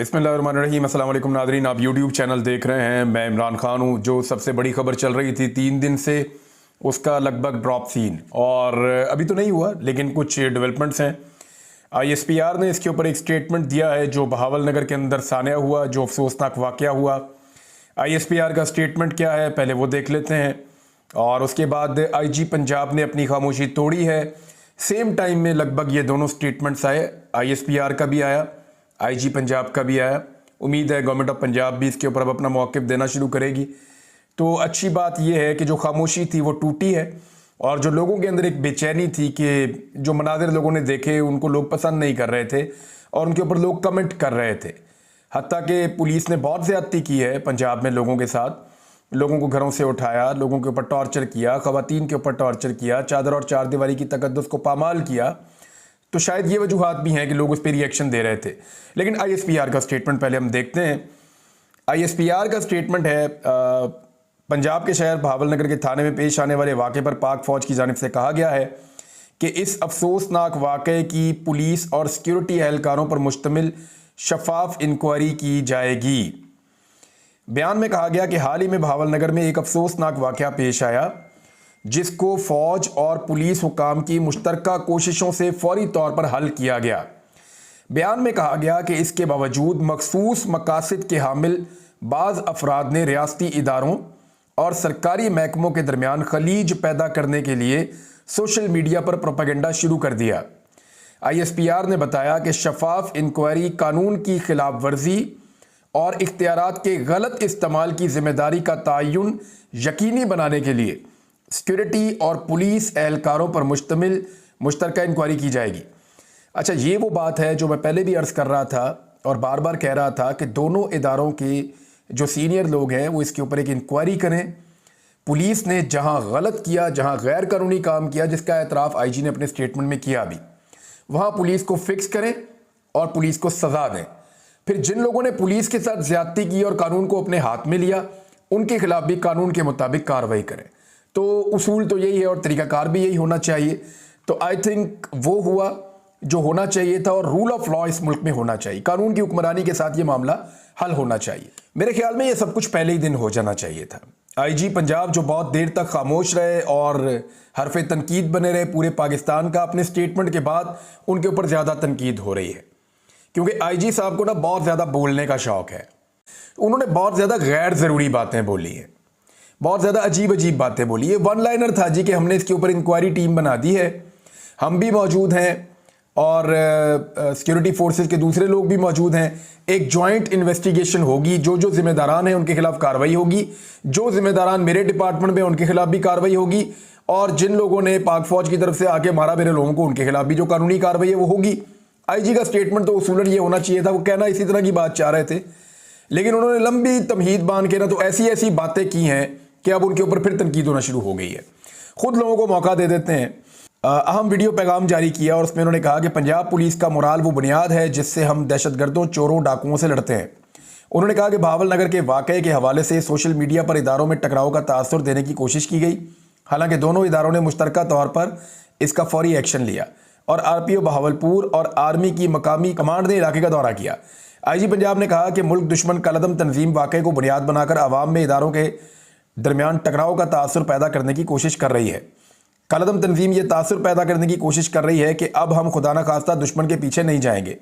बिस्मिल्लाहिर्रहमानिर्रहीम। अस्सलाम वालेकुम नाज़रीन, आप यूट्यूब चैनल देख रहे हैं। मैं इमरान खान हूँ। जो सबसे बड़ी खबर चल रही थी 3 दिन से, उसका लगभग ड्रॉप सीन और अभी तो नहीं हुआ, लेकिन कुछ डेवलपमेंट्स हैं। ISPR ने इसके ऊपर एक स्टेटमेंट दिया है जो बहावल नगर के अंदर सानिया हुआ, जो अफसोसनाक वाक़या हुआ। ISPR का स्टेटमेंट क्या है पहले वो देख लेते हैं, और उसके बाद IG पंजाब ने अपनी खामोशी तोड़ी है। सेम टाइम में लगभग ये दोनों स्टेटमेंट्स आए, ISPR का भी आया, IG पंजाब का भी आया। उम्मीद है गवर्नमेंट ऑफ पंजाब भी इसके ऊपर अब अपना मौक़िफ़ देना शुरू करेगी। तो अच्छी बात यह है कि जो खामोशी थी वो टूटी है, और जो लोगों के अंदर एक बेचैनी थी कि जो मनाज़िर लोगों ने देखे उनको लोग पसंद नहीं कर रहे थे और उनके ऊपर लोग कमेंट कर रहे थे। हत्ता कि पुलिस ने बहुत ज़्यादती की है पंजाब में लोगों के साथ, लोगों को घरों से उठाया, लोगों के ऊपर टॉर्चर किया, ख़वातीन के ऊपर टॉर्चर किया, चादर और चारदीवारी की तकद्दुस को पामाल किया। तो शायद ये वजूहात भी हैं कि लोग उस पर रिएक्शन दे रहे थे। लेकिन ISPR का स्टेटमेंट पहले हम देखते हैं। ISPR का स्टेटमेंट है, पंजाब के शहर बहावल नगर के थाने में पेश आने वाले वाक़े पर पाक फ़ौज की जानिब से कहा गया है कि इस अफसोसनाक वाक़े की पुलिस और सिक्योरिटी एहलकारों पर मुश्तमिल शफाफ इंक्वायरी की जाएगी। बयान में कहा गया कि हाल ही में बहावल नगर में एक अफसोसनाक वाक़या पेश आया जिसको फ़ौज और पुलिस हुकाम की मुश्तरका कोशिशों से फौरी तौर पर हल किया गया। बयान में कहा गया कि इसके बावजूद मखसूस मकासद के हामिल बाज़ अफराद ने रियासती इदारों और सरकारी महकमों के दरमियान खलीज पैदा करने के लिए सोशल मीडिया पर प्रोपेगेंडा शुरू कर दिया। ISPR ने बताया कि शफाफ इंक्वायरी कानून की खिलाफ वर्जी और इख्तियारात के गलत इस्तेमाल की जिम्मेदारी का तयन यकीनी बनाने के लिए सिक्योरिटी और पुलिस एहलकारों पर मुश्तमिल मुश्तरका इंक्वायरी की जाएगी। अच्छा, ये वो बात है जो मैं पहले भी अर्ज़ कर रहा था और बार बार कह रहा था कि दोनों इदारों के जो सीनियर लोग हैं वो इसके ऊपर एक इंक्वायरी करें। पुलिस ने जहां गलत किया, जहां गैर कानूनी काम किया, जिसका एतराफ़ IG ने अपने स्टेटमेंट में किया भी, वहां पुलिस को फिक्स करें और पुलिस को सज़ा दें। फिर जिन लोगों ने पुलिस के साथ ज़्यादती की और कानून को अपने हाथ में लिया, उनके खिलाफ भी कानून के मुताबिक कार्रवाई करें। तो उसूल तो यही है और तरीक़ाकार भी यही होना चाहिए। तो आई थिंक वो हुआ जो होना चाहिए था, और रूल ऑफ लॉ इस मुल्क में होना चाहिए। कानून की हुक्मरानी के साथ ये मामला हल होना चाहिए। मेरे ख्याल में ये सब कुछ पहले ही दिन हो जाना चाहिए था। IG पंजाब जो बहुत देर तक खामोश रहे और हरफ़े तनकीद बने रहे पूरे पाकिस्तान का, अपने स्टेटमेंट के बाद उनके ऊपर ज़्यादा तनकीद हो रही है, क्योंकि IG साहब को ना बहुत ज़्यादा बोलने का शौक़ है। उन्होंने बहुत ज़्यादा गैर ज़रूरी बातें बोली हैं, बहुत ज़्यादा अजीब अजीब बातें बोली। ये वन लाइनर था जी कि हमने इसके ऊपर इंक्वायरी टीम बना दी है, हम भी मौजूद हैं और सिक्योरिटी फोर्सेस के दूसरे लोग भी मौजूद हैं। एक जॉइंट इन्वेस्टिगेशन होगी, जो जो जिम्मेदारान हैं उनके खिलाफ कार्रवाई होगी, जो जिम्मेदारान मेरे डिपार्टमेंट में उनके खिलाफ भी कार्रवाई होगी, और जिन लोगों ने पाक फ़ौज की तरफ से आके मारा मेरे लोगों को, उनके खिलाफ भी जो कानूनी कार्रवाई है वो होगी। IG का स्टेटमेंट तो उसूलन ये होना चाहिए था, वो कहना इसी तरह की बात चाह रहे थे, लेकिन उन्होंने लंबी तमहीद बांध के ना तो ऐसी ऐसी बातें की हैं कि अब उनके ऊपर फिर तनकीद होना शुरू हो गई है। खुद लोगों को मौका दे देते हैं। अहम वीडियो पैगाम जारी किया और उसमें उन्होंने कहा कि पंजाब पुलिस का मोराल वो बुनियाद है जिससे हम दहशतगर्दों, चोरों, डाकुओं से लड़ते हैं। उन्होंने कहा कि बहावल नगर के वाक़े के हवाले से सोशल मीडिया पर इदारों में टकराव का तासुर देने की कोशिश की गई, हालांकि दोनों इदारों ने मुश्तरका तौर पर इसका फौरी एक्शन लिया और RPO बहावलपुर और आर्मी की मकामी कमांड ने इलाके का दौरा किया। IG पंजाब ने कहा कि मुल्क दुश्मन कलदम तंजीम वाक़े को बुनियाद बनाकर आवाम में इदारों के दरमियान टकराव का तासुर पैदा करने की कोशिश कर रही है। कलदम तंजीम ये तासुर पैदा करने की कोशिश कर रही है कि अब हम खुदा न खास्ता दुश्मन के पीछे नहीं जाएंगे।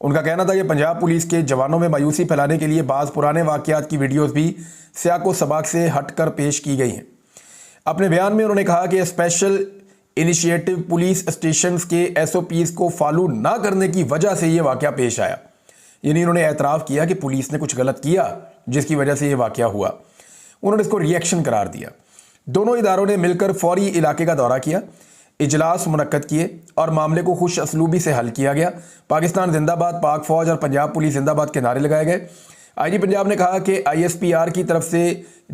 उनका कहना था कि पंजाब पुलिस के जवानों में मायूसी फैलाने के लिए बाज़ पुराने वाक़यात की वीडियोज़ भी सियाको सबाक से हटकर पेश की गई हैं। अपने बयान में उन्होंने कहा कि स्पेशल इनिशिएटिव पुलिस स्टेशन के SOPs को फॉलो ना करने की वजह से ये वाक़या पेश आया। यानी उन्होंने एतराफ़ किया कि पुलिस ने कुछ गलत किया जिसकी वजह से ये वाक़या हुआ। उन्होंने इसको रिएक्शन करार दिया। दोनों इदारों ने मिलकर फौरी इलाके का दौरा किया, इजलास मुनक्कद किए और मामले को खुश असलूबी से हल किया गया। पाकिस्तान जिंदाबाद, पाक फ़ौज और पंजाब पुलिस जिंदाबाद के नारे लगाए गए। IG पंजाब ने कहा कि ISPR की तरफ से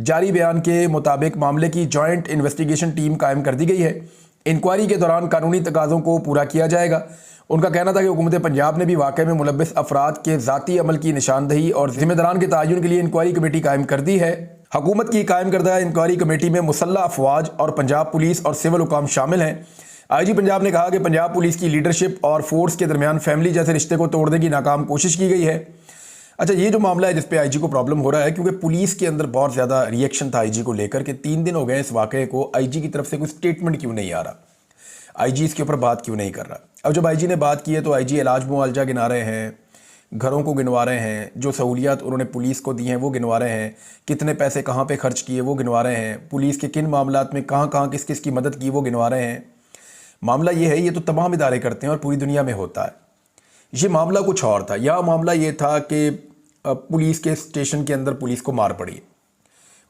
जारी बयान के मुताबिक मामले की जॉइंट इन्वेस्टिगेशन टीम कायम कर दी गई है। इंक्वायरी के दौरान कानूनी तकाज़ों को पूरा किया जाएगा। उनका कहना था कि हुकूमत पंजाब ने भी वाक़े में मुलव्विस अफराद के ज़ाती अमल की निशानदही और जिम्मेदारान के तयन के लिए इंक्वायरी कमेटी कायम कर दी है। हुकूमत की कायम करदा इंक्वायरी कमेटी में मुसल्लह अफवाज और पंजाब पुलिस और सिविल हुकाम शामिल हैं। IG पंजाब ने कहा कि पंजाब पुलिस की लीडरशिप और फोर्स के दरमियान फैमिली जैसे रिश्ते को तोड़ने की नाकाम कोशिश की गई है। अच्छा, ये जो मामला है जिस पे आईजी को प्रॉब्लम हो रहा है, क्योंकि पुलिस के अंदर बहुत ज़्यादा रिएक्शन था आईजी को लेकर के 3 दिन हो गए इस वाक़े को, आईजी की तरफ से कोई स्टेटमेंट क्यों नहीं आ रहा, आईजी इसके ऊपर बात क्यों नहीं कर रहा। अब जब आईजी ने बात की है तो आईजी इलाज मुआवजा गिना रहे हैं, घरों को गिनवा रहे हैं, जो सहूलियात उन्होंने पुलिस को दी हैं वो गिनवा रहे हैं, कितने पैसे कहाँ पे खर्च किए वो गिनवा रहे हैं, पुलिस के किन मामलात में कहाँ कहाँ किस किस की मदद की वो गिनवा रहे हैं। मामला ये है, ये तो तमाम इदारे करते हैं और पूरी दुनिया में होता है। ये मामला कुछ और था। यह मामला ये था कि पुलिस के स्टेशन के अंदर पुलिस को मार पड़ी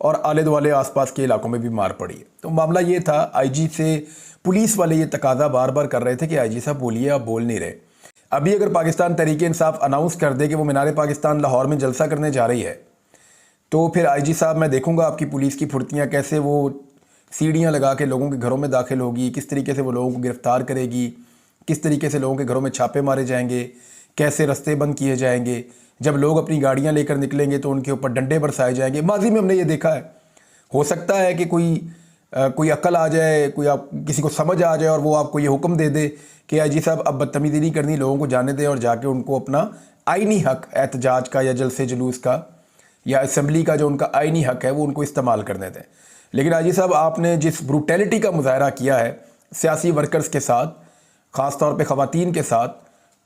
और आले दुआले आसपास के इलाकों में भी मार पड़ी। तो मामला ये था, आईजी से पुलिस वाले ये तकाजा बार बार कर रहे थे कि आईजी साहब बोलिए, आप बोल नहीं रहे। अभी अगर पाकिस्तान तहरीक इंसाफ अनाउंस कर दे कि वो मीनार पाकिस्तान लाहौर में जलसा करने जा रही है, तो फिर आईजी साहब मैं देखूंगा आपकी पुलिस की फुर्तियाँ कैसे वो सीढ़ियाँ लगा के लोगों के घरों में दाखिल होगी, किस तरीके से वो लोगों को गिरफ्तार करेगी, किस तरीके से लोगों के घरों में छापे मारे जाएंगे, कैसे रास्ते बंद किए जाएंगे, जब लोग अपनी गाड़ियाँ लेकर निकलेंगे तो उनके ऊपर डंडे बरसाए जाएंगे। माजी में हमने ये देखा है। हो सकता है कि कोई अक्ल आ जाए, कोई आप किसी को समझ आ जाए और वो आपको ये हुक्म दे दे कि आईजी साहब अब बदतमीजी नहीं करनी, लोगों को जाने दें और जाके उनको अपना आईनी हक एहतजाज का या जलसे जुलूस का या असेंबली का जो उनका आईनी हक है वो उनको इस्तेमाल करने दें। लेकिन आईजी साहब आपने जिस ब्रूटैलिटी का मुजाहरा किया है सियासी वर्कर्स के साथ, ख़ास तौर पे ख़वातीन के साथ,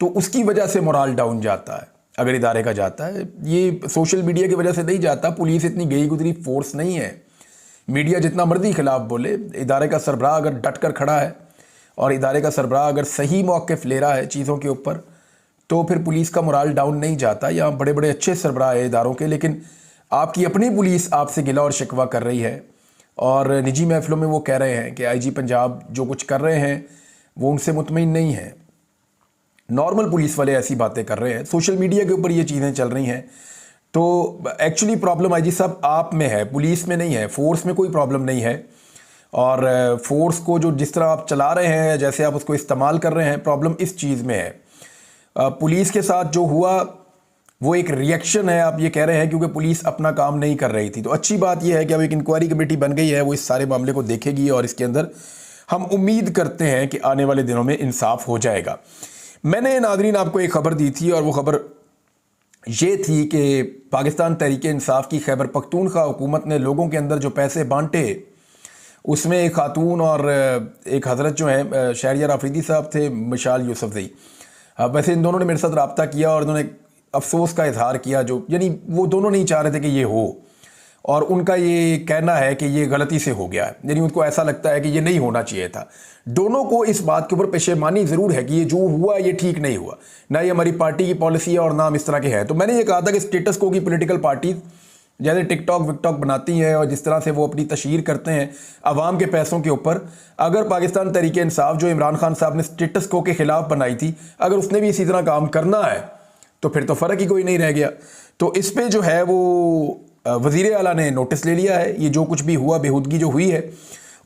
तो उसकी वजह से मोराल डाउन जाता है अगर इदारे का जाता है। ये सोशल मीडिया की वजह से नहीं जाता। पुलिस इतनी गई गुजरी फोर्स नहीं है। मीडिया जितना मर्जी खिलाफ बोले, इदारे का सरबराह अगर डट कर खड़ा है और इदारे का सरबराह अगर सही मौक़िफ़ ले रहा है चीज़ों के ऊपर, तो फिर पुलिस का मोराल डाउन नहीं जाता। यहाँ बड़े बड़े अच्छे सरबराह है इदारों के, लेकिन आपकी अपनी पुलिस आपसे गिला और शिकवा कर रही है और निजी महफिलों में वो कह रहे हैं कि आईजी पंजाब जो कुछ कर रहे हैं वो उनसे मुतमईन नहीं है। नॉर्मल पुलिस वाले ऐसी बातें कर रहे हैं, सोशल मीडिया के ऊपर ये चीज़ें चल रही हैं। तो एक्चुअली प्रॉब्लम आईजी साहब आप में है, पुलिस में नहीं है। फोर्स में कोई प्रॉब्लम नहीं है और फोर्स को जो जिस तरह आप चला रहे हैं, जैसे आप उसको इस्तेमाल कर रहे हैं, प्रॉब्लम इस चीज़ में है। पुलिस के साथ जो हुआ वो एक रिएक्शन है, आप ये कह रहे हैं, क्योंकि पुलिस अपना काम नहीं कर रही थी। तो अच्छी बात यह है कि अब एक इंक्वायरी कमेटी बन गई है, वो इस सारे मामले को देखेगी और इसके अंदर हम उम्मीद करते हैं कि आने वाले दिनों में इंसाफ हो जाएगा। मैंने नाज़रीन आपको एक ख़बर दी थी और वो ख़बर ये थी कि पाकिस्तान तहरीक इंसाफ की खैबर पख्तूनख्वा हुकूमत ने लोगों के अंदर जो पैसे बांटे, उसमें एक खातून और एक हज़रत जो हैं शहरियार आफरीदी साहब थे, मिशाल यूसुफजई। वैसे इन दोनों ने मेरे साथ रब्ता किया और उन्होंने अफसोस का इजहार किया, जो यानी वो दोनों नहीं चाह रहे थे कि ये हो, और उनका ये कहना है कि ये गलती से हो गया है, यानी उनको ऐसा लगता है कि ये नहीं होना चाहिए था। दोनों को इस बात के ऊपर पेशेमानी ज़रूर है कि ये जो हुआ ये ठीक नहीं हुआ, ना ये हमारी पार्टी की पॉलिसी है और ना हम इस तरह के हैं। तो मैंने ये कहा था कि स्टेटस को की पॉलिटिकल पार्टीज जैसे टिकटॉक विकटॉक बनाती हैं और जिस तरह से वो अपनी तशहीर करते हैं अवाम के पैसों के ऊपर, अगर पाकिस्तान तहरीक इंसाफ जो इमरान खान साहब ने स्टेटस को के ख़िलाफ़ बनाई थी, अगर उसने भी इसी तरह काम करना है तो फिर तो फ़र्क ही कोई नहीं रह गया। तो इस पर जो है वो वज़ीर आला ने नोटिस ले लिया है। ये जो कुछ भी हुआ, बेहूदगी जो हुई है,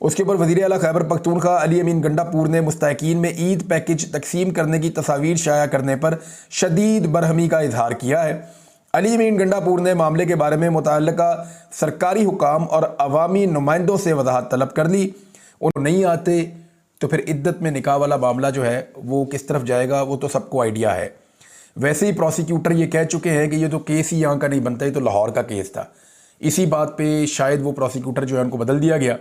उसके ऊपर वज़ीर आला खैबर पख्तूनख्वा अली अमीन गंडापुर ने मुस्तहकीन में ईद पैकेज तकसीम करने की तस्वीर शाया करने पर शदीद बरहमी का इजहार किया है। अली अमीन गंडापुर ने मामले के बारे में मुतल्लिका सरकारी हुकाम और अवामी नुमाइंदों से वजाहत तलब कर ली। उन नहीं आते तो फिर इद्दत में निकाह वाला मामला जो है वो किस तरफ जाएगा वो तो सबको आइडिया है। वैसे ही प्रोसिक्यूटर ये कह चुके हैं कि ये तो केस ही यहाँ का नहीं बनता, ये तो लाहौर का केस था। इसी बात पे शायद वो प्रोसिक्यूटर जो है उनको बदल दिया गया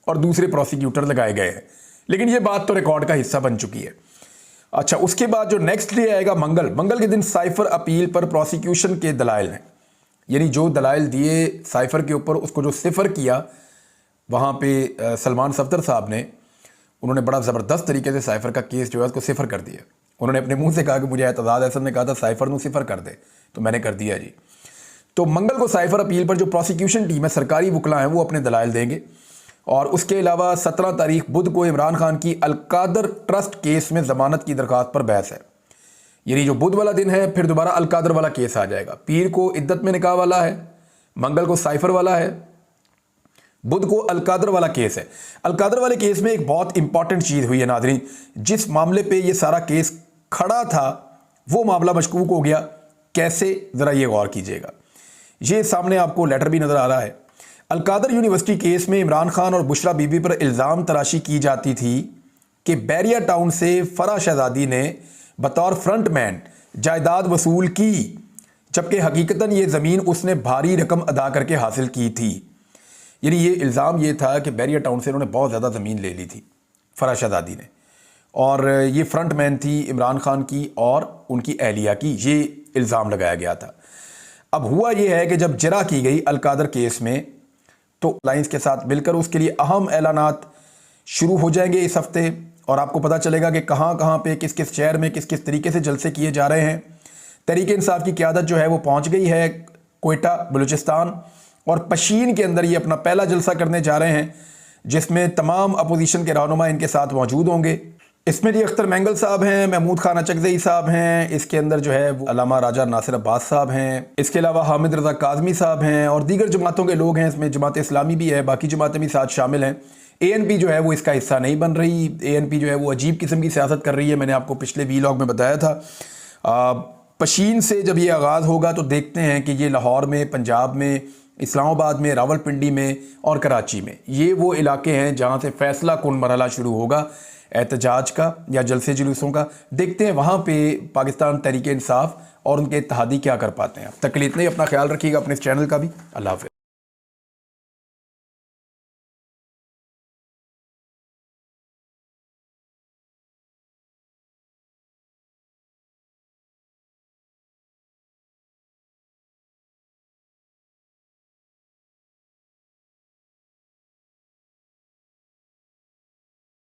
और दूसरे प्रोसिक्यूटर लगाए गए हैं, लेकिन ये बात तो रिकॉर्ड का हिस्सा बन चुकी है। अच्छा, उसके बाद जो नेक्स्ट डे आएगा मंगल के दिन साइफर अपील पर प्रोसिक्यूशन के दलाइल हैं, यानी जो दलाइल दिए साइफर के ऊपर उसको जो सिफर किया वहाँ पे सलमान सफदर साहब ने, उन्होंने बड़ा ज़बरदस्त तरीके से साइफर का केस जो है उसको सिफर कर दिया। उन्होंने अपने मुंह से कहा कि मुझे एतजाज़ अहसन ने कहा था साइफर को सिफर कर दे, तो मैंने कर दिया जी। तो मंगल को साइफर अपील पर जो प्रोसिक्यूशन टीम है, सरकारी वकला हैं, वो अपने दलाइल देंगे। और उसके अलावा 17 तारीख बुध को इमरान खान की अलकादर ट्रस्ट केस में ज़मानत की दरख्वास्त पर बहस है। यानी जो बुध वाला दिन है फिर दोबारा अलकादर वाला केस आ जाएगा। पीर को इद्दत में निकाह वाला है, मंगल को साइफर वाला है, बुध को अलकादर वाला केस है। अलकादर वाले केस में एक बहुत इंपॉर्टेंट चीज़ हुई है नाज़रीन, जिस मामले पे ये सारा केस खड़ा था वो मामला मशकूक हो गया। कैसे, ज़रा ये गौर कीजिएगा। ये सामने आपको लेटर भी नज़र आ रहा है। अलकादर यूनिवर्सिटी केस में इमरान खान और बुशरा बीबी पर इल्ज़ाम तराशी की जाती थी कि बैरिया टाउन से फराह शहजादी ने बतौर फ्रंटमैन जायदाद वसूल की, जबकि हकीकतन ये ज़मीन उसने भारी रकम अदा करके हासिल की थी। यानी ये इल्ज़ाम ये था कि बैरिया टाउन से इन्होंने बहुत ज़्यादा ज़मीन ले ली थी फराज शहजादी ने, और ये फ्रंट मैन थी इमरान खान की और उनकी अहलिया की, ये इल्ज़ाम लगाया गया था। अब हुआ ये है कि जब जरा की गई अलकादर केस में, तो अलायंस के साथ मिलकर उसके लिए अहम ऐलानात शुरू हो जाएंगे इस हफ्ते, और आपको पता चलेगा कि कहाँ कहाँ पे किस किस शहर में किस किस तरीके से जलसे किए जा रहे हैं। तहरीक इंसाफ की क़यादत जो है वो पहुँच गई है कोयटा बलूचिस्तान, और पशीन के अंदर ये अपना पहला जलसा करने जा रहे हैं, जिसमें तमाम अपोजिशन के रहनुमा इनके साथ मौजूद होंगे। इसमें जी अख्तर मैंगल साहब हैं, महमूद खान अचकज़ई साहब हैं, इसके अंदर जो है वो अल्लामा राजा नासिर अब्बास साहब हैं, इसके अलावा हामिद रज़ा काज़मी साहब हैं, और दीगर जमातों के लोग हैं। इसमें जमात इस्लामी भी है, बाकी जमातें भी साथ शामिल हैं। ANP जो है वो इसका हिस्सा नहीं बन रही। ANP जो है वो अजीब किस्म की सियासत कर रही है, मैंने आपको पिछले वीलॉग में बताया था। पशीन से जब ये आगाज़ होगा तो देखते हैं कि ये लाहौर में, पंजाब में, इस्लामाबाद में, रावलपिंडी में और कराची में, ये वो इलाके हैं जहाँ से फ़ैसला कुन मरहला शुरू होगा एहतजाज का या जलसे जुलूसों का। देखते हैं वहाँ पे पाकिस्तान तहरीक इंसाफ और उनके इत्तेहादी क्या कर पाते हैं। तब तक के लिए इतना ही, अपना ख्याल रखिएगा, अपने इस चैनल का भी। अल्लाह हाफ़िज़।